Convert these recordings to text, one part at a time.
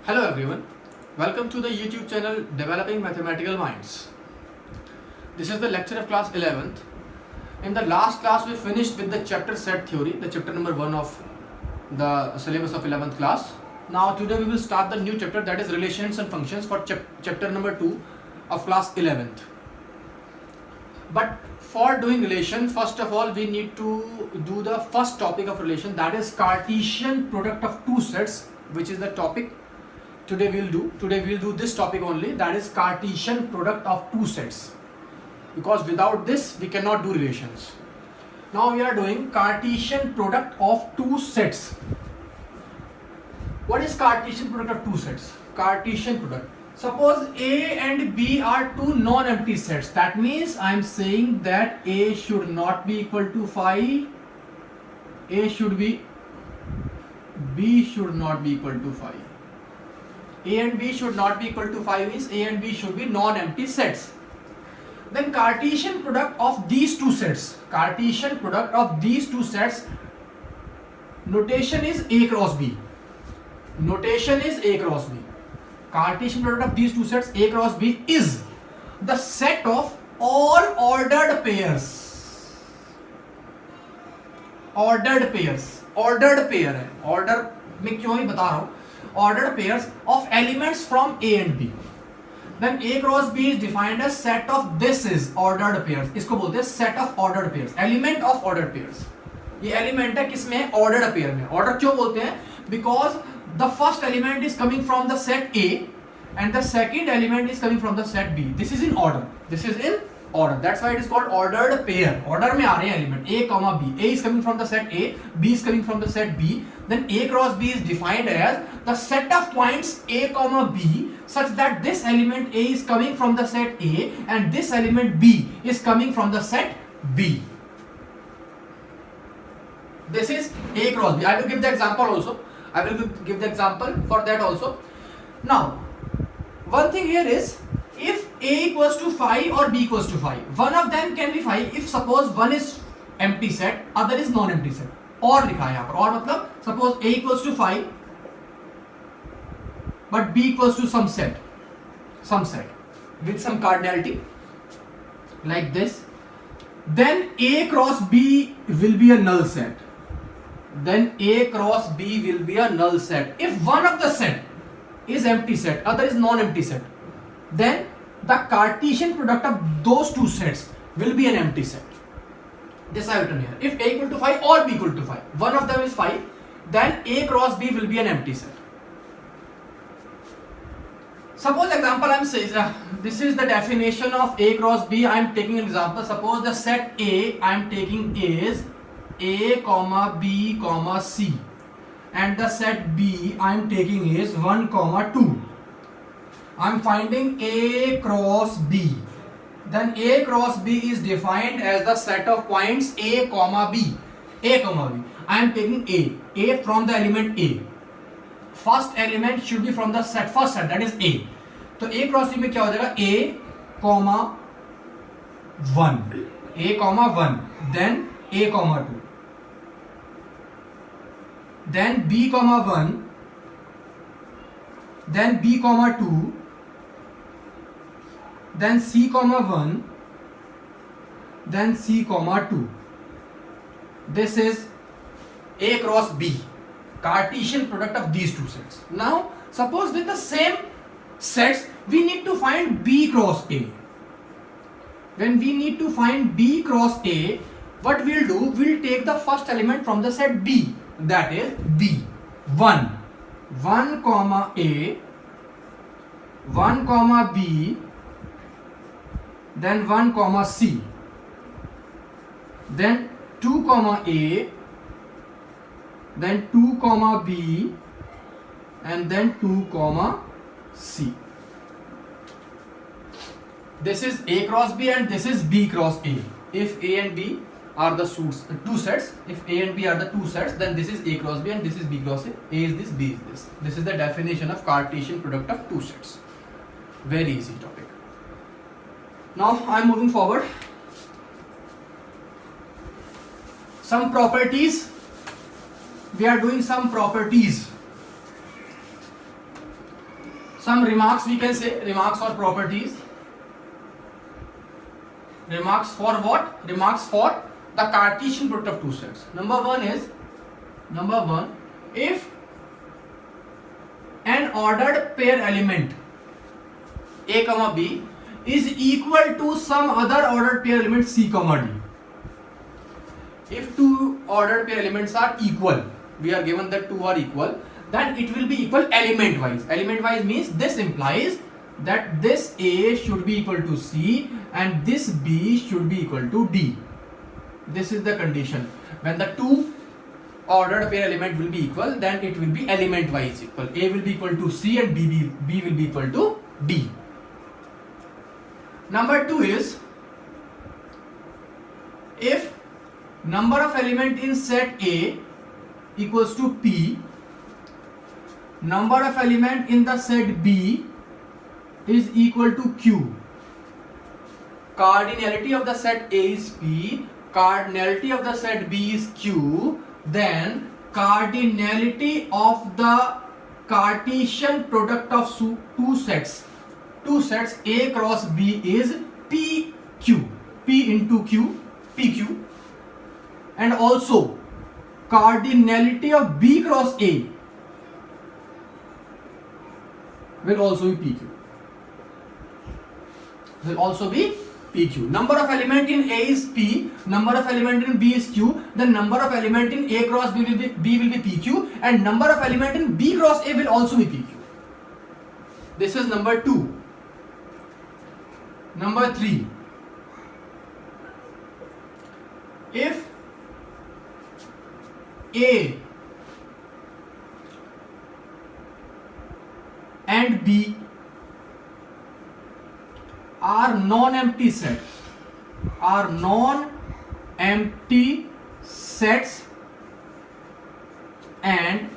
Hello everyone, welcome to the YouTube channel Developing Mathematical Minds. This is the lecture of class 11th. In the last class we finished with the chapter set theory, the chapter number 1 of the syllabus of 11th class. Now today we will start the new chapter, that is relations and functions, for chapter number 2 of class 11th. But for doing relation, first of all we need to do the first topic of relation, that is Cartesian product of two sets, which is the topic today we'll do this topic only, that is Cartesian product of two sets, because without this we cannot do relations. Now we are doing Cartesian product of two sets. What is Cartesian product of two sets? Cartesian product, suppose A and B are two non-empty sets. That means I am saying that A should not be equal to phi, A should be, B should not be equal to phi. A and B should not be equal to phi means A and B should be non-empty sets. Then Cartesian product of these two sets, Cartesian product of these two sets, notation is A cross B. Notation is A cross B. Cartesian product of these two sets A cross B is the set of all ordered pairs. Ordered pairs, ordered pair है, order में क्यों ही बता रहा हूँ, ordered pairs of elements from A and B. Then A cross B is defined as set of, this is ordered pairs, इसको बोलते हैं set of ordered pairs, element of ordered pairs. ये element है किसमें, ordered pair में. Order क्यों बोलते हैं? Because the first element is coming from the set A and the second element is coming from the set B. This is in order. This is in order. That's why it is called ordered pair. Order में आ रहे हैं element A comma B. A is coming from the set A, B is coming from the set B. Then A cross B is defined as the set of points A comma B such that this element A is coming from the set A and this element B is coming from the set B. This is A cross B. I will give the example also. I will give the example for that also. Now, one thing here is, if A equals to phi or B equals to phi, one of them can be phi if suppose one is empty set, other is non-empty set. और लिखा है यहाँ पर, और मतलब suppose A equals to phi but B equals to some set with some cardinality like this, then A cross B will be a null set. Then A cross B will be a null set. If one of the set is empty set, other is non-empty set, then the Cartesian product of those two sets will be an empty set. This I have written here. If A equal to phi or B equal to phi, one of them is phi, then A cross B will be an empty set. Suppose example I am saying, this is the definition of A cross B. I am taking an example. Suppose the set A I am taking is A comma B comma C, and the set B I am taking is 1 comma 2. I am finding A cross B. Then A cross B is defined as the set of points A comma B. A comma B. I am taking A from the element A. First element should be from the set, first set, that is A. तो A cross B में क्या हो जाएगा, A comma 1, A comma 1, then A comma 2, then B comma 1, then B comma 2, then C comma 1, then C comma 2. This is A cross B, Cartesian product of these two sets. Now suppose with the same sets we need to find B cross A. When we need to find B cross A, what we'll do, we'll take the first element from the set B, that is B. 1 comma A, 1 comma B, then 1 comma C, then 2 comma A, then 2 comma B, and then 2 comma C. This is A cross B and this is B cross A. If A and B are the two sets, if A and B are the two sets, then this is A cross B and this is B cross A. A is this, B is this. This is the definition of Cartesian product of two sets. Very easy topic. Now I am moving forward. Some properties we are doing some properties. some remarks we can say, remarks or properties. Remarks for what? Remarks for the Cartesian product of two sets. Number one, if an ordered pair element a comma b is equal to some other ordered pair element c comma d. If two ordered pair elements are equal, we are given that two are equal, then it will be equal element wise. Element wise means this implies that this A should be equal to C and this B should be equal to D. This is the condition. When the two ordered pair element will be equal, then it will be element wise equal. A will be equal to C and B will be equal to D. Number two is, if number of element in set A equals to P, number of element in the set B is equal to Q. Cardinality of the set A is P, cardinality of the set B is Q, then cardinality of the Cartesian product of two sets A cross B is PQ, P into Q, PQ, and also cardinality of B cross A will also be PQ. Will also be PQ. Number of element in A is P, number of element in B is Q, then number of element in A cross B will be PQ, and number of element in B cross A will also be PQ. This is number 2. Number 3. If A and B are non-empty sets, and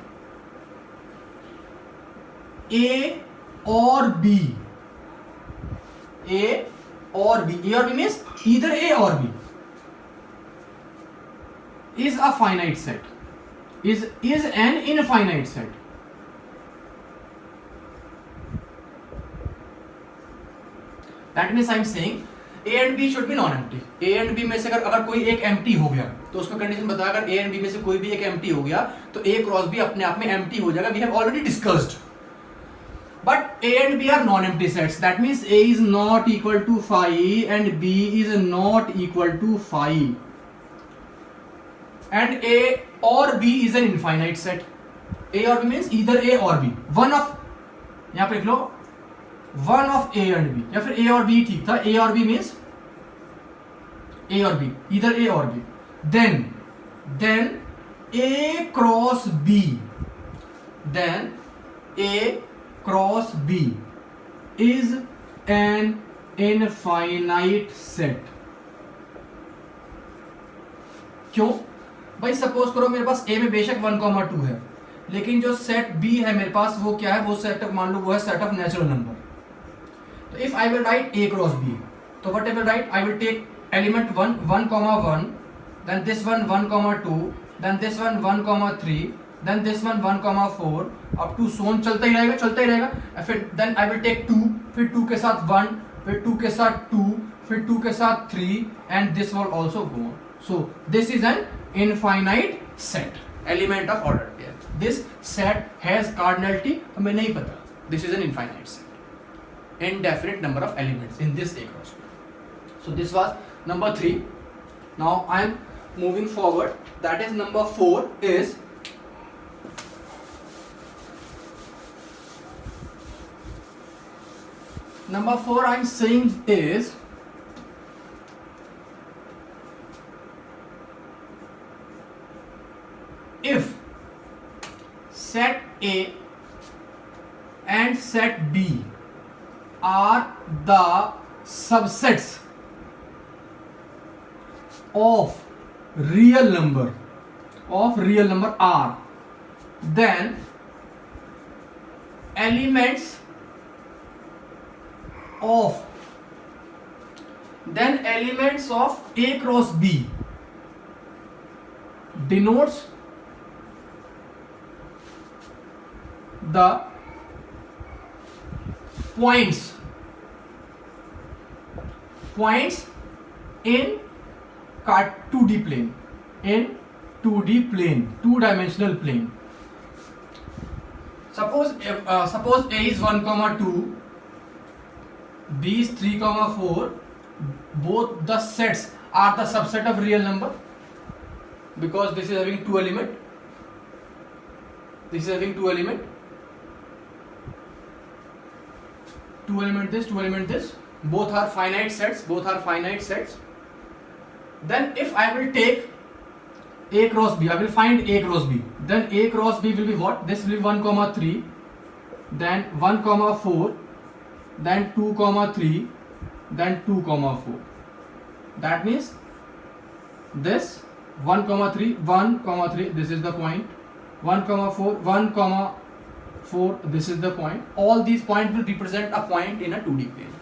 A or B means either A or B is a finite set, is an infinite set. That means I am saying A and B should be non-empty. A and B में से अगर कोई एक empty हो गया तो उसमें condition बताया, अगर A and B में से कोई भी एक empty हो गया तो A क्रॉस B अपने आप में empty हो जाएगा. We have already discussed. But A and B are non-empty sets. That means A is not equal to phi and B is not equal to phi. And A or B is an infinite set. A or B means either A or B. One of, यहाँ पे लिख लो, one of A and B, या फिर A और B ठीक था. A और B means A or B, either A or B. Then A cross B, then A cross B is an infinite set. क्यों भाई? सपोज करो मेरे पास A में बेशक 1,2 है, लेकिन जो सेट B है मेरे पास वो क्या है? वो सेट मान लो वो है सेट ऑफ नेचुरल नंबर. तो if I will write A cross B, तो what I will write? I will take element 1,1, then this one 1,2, then this one 1,3, then this one 1,4, up to so on चलता ही रहेगा. फिर then I will take 2, फिर 2 के साथ 1, फिर 2 के साथ 2, फिर 2 के साथ 3, and this will also go on. So this is an infinite set, element of ordered pair. This set has cardinality, हमें नहीं पता. This is an infinite set, indefinite number of elements in this A cross B. So this was number 3. Now I am moving forward. That is number 4 is number 4 I am saying is if set A and set B are the subsets of real number R, then elements of A cross B denotes the points in 2D plane, in 2D plane, two-dimensional plane. Suppose A is 1,2, B is 3,4. Both the sets are the subset of real number, because this is having two element, this is having two element, this, both are finite sets, then if I will take A cross B, I will find A cross B, then A cross B will be what? This will be 1,3, then 1,4, then 2,3, then 2,4. That means this 1,3, this is the point, 1,4, this is the point. All these points will represent a point in a 2D plane.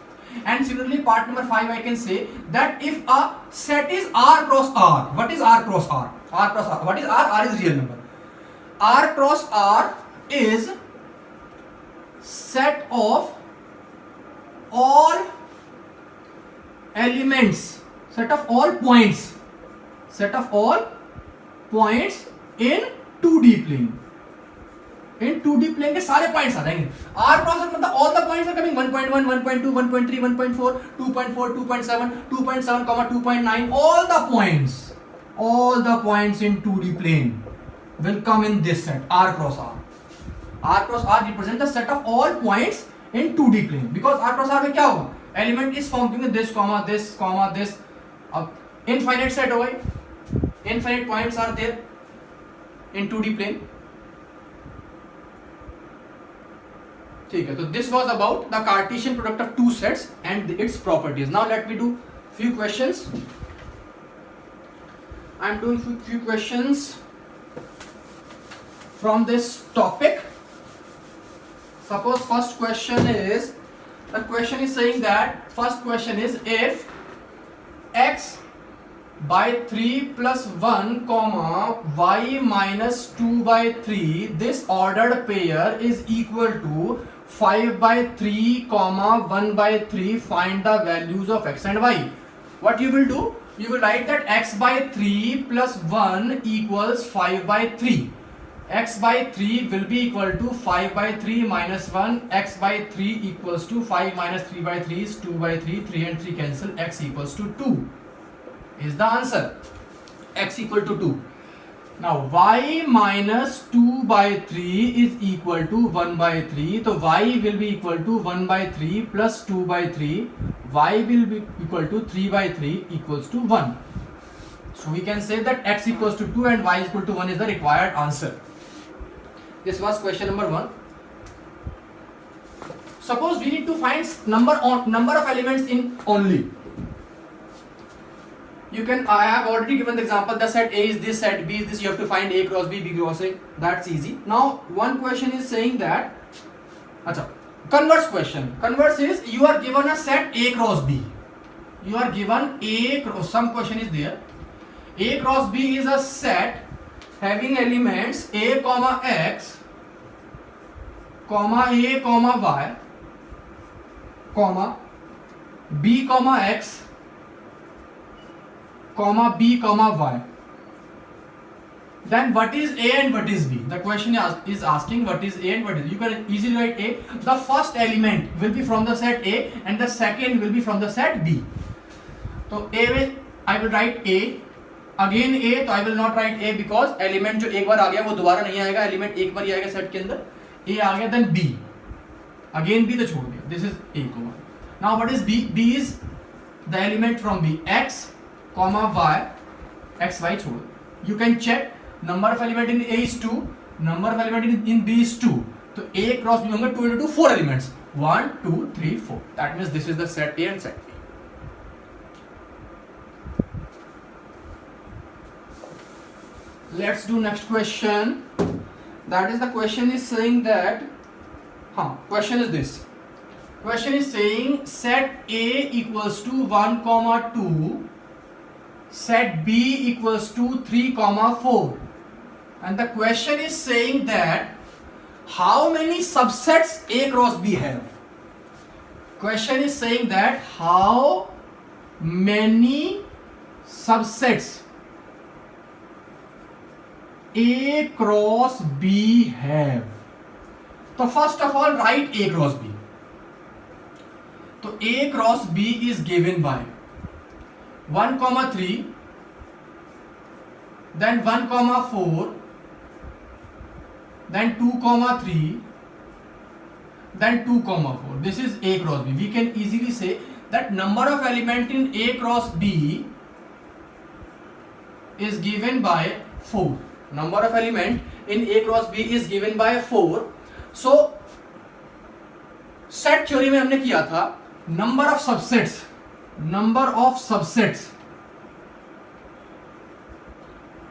And similarly, part number 5, I can say that if a set is R cross R, what is R cross R? R cross R, what is R? R is real number. R cross R is set of all elements, set of all points in 2D plane. In 2D plane के सारे points आ जाएंगे. R cross R मतलब all the points are coming 1.1, 1.2, 1.3, 1.4, 2.4, 2.7, 2.7, 2.9. All the points in 2D plane will come in this set R cross R. R cross R represents the set of all points in 2D plane, because R cross R में क्या होगा? Element is formed with this, this. अब infinite set हो गई. Infinite points are there in 2D plane. ठीक है, तो this was about the Cartesian product of two sets and its properties. Now let me do few questions. I am doing few questions from this topic. Suppose first question is, the question is saying that, first question is, if x by 3 plus 1 comma y minus 2 by 3, this ordered pair is equal to 5 by 3 comma 1 by 3, find the values of x and y. What you will do? You will write that x by 3 plus 1 equals 5 by 3. X by 3 will be equal to 5 by 3 minus 1. X by 3 equals to 5 minus 3 by 3 is 2 by 3. 3 and 3 cancel. X equals to 2 is the answer. X equal to 2. Now y minus 2 by 3 is equal to 1 by 3. So y will be equal to 1 by 3 plus 2 by 3. Y will be equal to 3 by 3 equals to 1. So we can say that x equals to 2 and y equal to 1 is the required answer. This was question number 1. Suppose we need to find number of elements in only. You can, I have already given the example, the set A is this, set B is this, you have to find A cross B, B cross A. That's easy. Now one question is saying that, converse question. Converse is, you are given a set A cross B. You are given A cross, some question is there. A cross B is a set having elements A comma X, comma A comma Y, comma B comma X, comma B comma Y. Then what is A and what is B? The question is asking what is A and what is B. You can easily write A. The first element will be from the set A and the second will be from the set B. So A will, I will write A. Again A, तो I will not write A because element जो एक बार आ गया वो दोबारा नहीं आएगा. Element एक बार ही आएगा सेट के अंदर. A आ गया, then B. Again B तो छोड़ दिया. This is A comma. Now what is B? B is the element from B. X comma Y. X Y छोड़. You can check. Number of element in A is 2. Number of element in B is 2. So A cross B होंगे 2 into 2 4 elements. 1, 2, 3, 4. That means this is the set A and set B. Let's do next question. That is, the question is saying that, question is this. Question is saying set A equals to 1 comma 2, set B equals to 3 comma 4. And the question is saying that how many subsets A cross B have. Question is saying that how many subsets A cross B have. So first of all write A cross B. So A cross B is given by 1, 3, then 1, 4, then 2, 3, then 2, 4. This is A cross B. We can easily say that number of element in A cross B is given by 4. Number of element in A cross B is given by 4. So set theory में हमने किया था number of subsets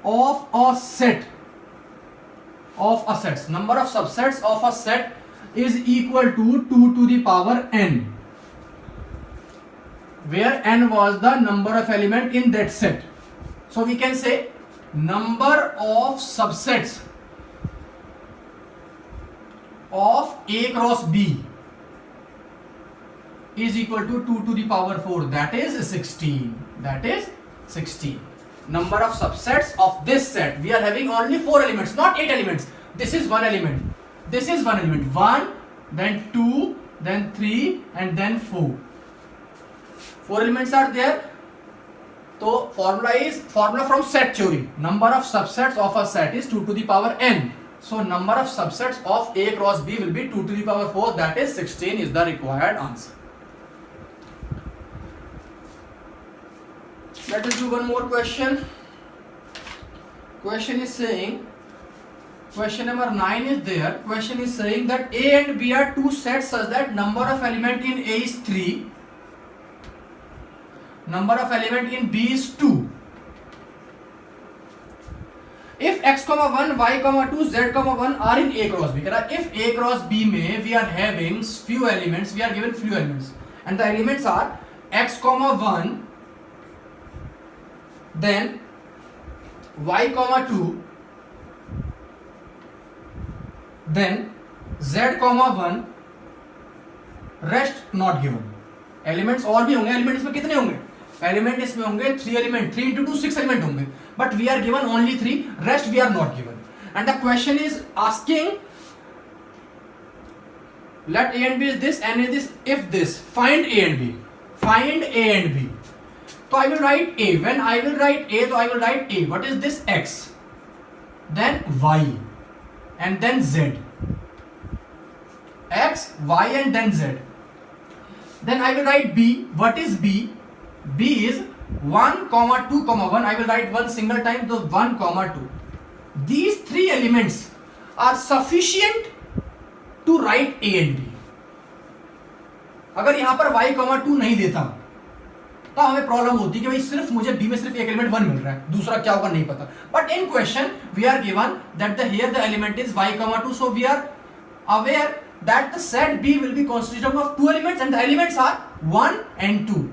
of a set number of subsets of a set is equal to 2 to the power n, where n was the number of element in that set. So we can say number of subsets of A cross B is equal to 2 to the power 4, that is 16. Number of subsets of this set, we are having only 4 elements, not 8 elements. This is one element, 1, then 2, then 3, and then 4. 4 elements are there. So formula from set theory. Number of subsets of a set is 2 to the power n. So number of subsets of A cross B will be 2 to the power 4, that is 16 is the required answer. Let us do one more question. Question is saying, question number 9 is there. Question is saying that A and B are two sets such that number of element in A is 3, number of element in B is 2. If x, 1, y, 2, z, 1 are in A cross B. If A cross B में we are having few elements, we are given few elements, and the elements are x, 1, then y, 2, then z, 1, rest not given. Elements और भी होंगे. Element इसमें कितने होंगे? Element इसमें होंगे 3 element, 3 into 2 6 element होंगे, but we are given only 3, rest we are not given. And the question is asking, let A and B is this, n is this, if this, find A and B. So I will write A. When I will write A, so I will write A. What is this? X, then Y, and then Z. X, Y, and then Z. Then I will write B. What is B? B is 1, 2, 1. I will write one single time, so 1, 2. These 3 elements are sufficient to write A and B. अगर यहां पर y, 2 नहीं देता तो हमें problem होती कि भाई सिर्फ मुझे B में सिर्फ एक एलिमेंट 1 मिल रहा है, दूसरा क्या होगा नहीं पता. But in question we are given that the here the element is y, 2, so we are aware that the set B will be constituted of 2 elements and the elements are 1 and 2,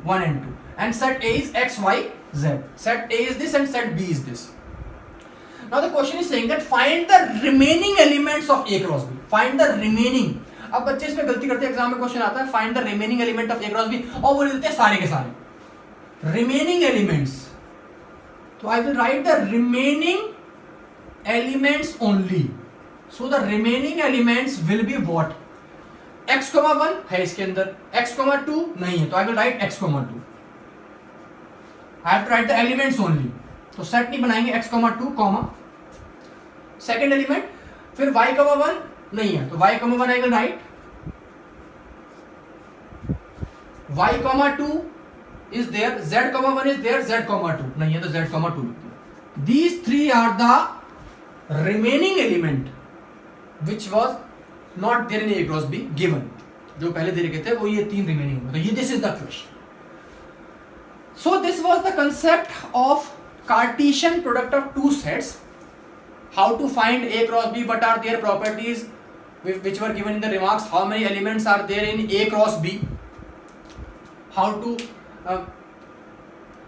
and set A is x, y, z. Set A is this and set B is this. Now the question is saying that find the remaining elements of A cross B. Find the remaining. अब बच्चे इसमें गलती करते हैं, exam में question आता है find the remaining element of A cross B और बोल देते हैं सारे के सारे रिमेनिंग एलिमेंट्स. तो I will right the remaining elements only. So the remaining elements will be what? x, 1 है इसके अंदर, x, 2 नहीं है, तो I will write x, 2. I have to write the elements only. तो सेट नहीं बनाएंगे x, 2 कॉमा सेकेंड एलिमेंट, फिर y, 1 नहीं है, तो y, 1 I will write y, 2 is there, z, 1 is there, z, 2 नहीं है, तो z, 2. These 3 are the remaining element which was not there in A cross B given. जो पहले दे रखे थे वो ये 3 रिमेनिंग होंगे. तो ये this is the question. So this was the concept of Cartesian product of two sets. How to find A cross B, what are their properties which were given in the remarks, how many elements are there in A cross B, how to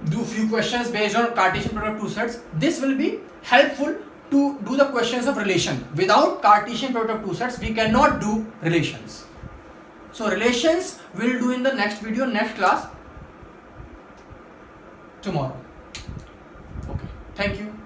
do few questions based on Cartesian product of two sets. This will be helpful to do the questions of relation. Without Cartesian product of two sets we cannot do relations. So relations we'll do in the next video, next class tomorrow. Okay, thank you.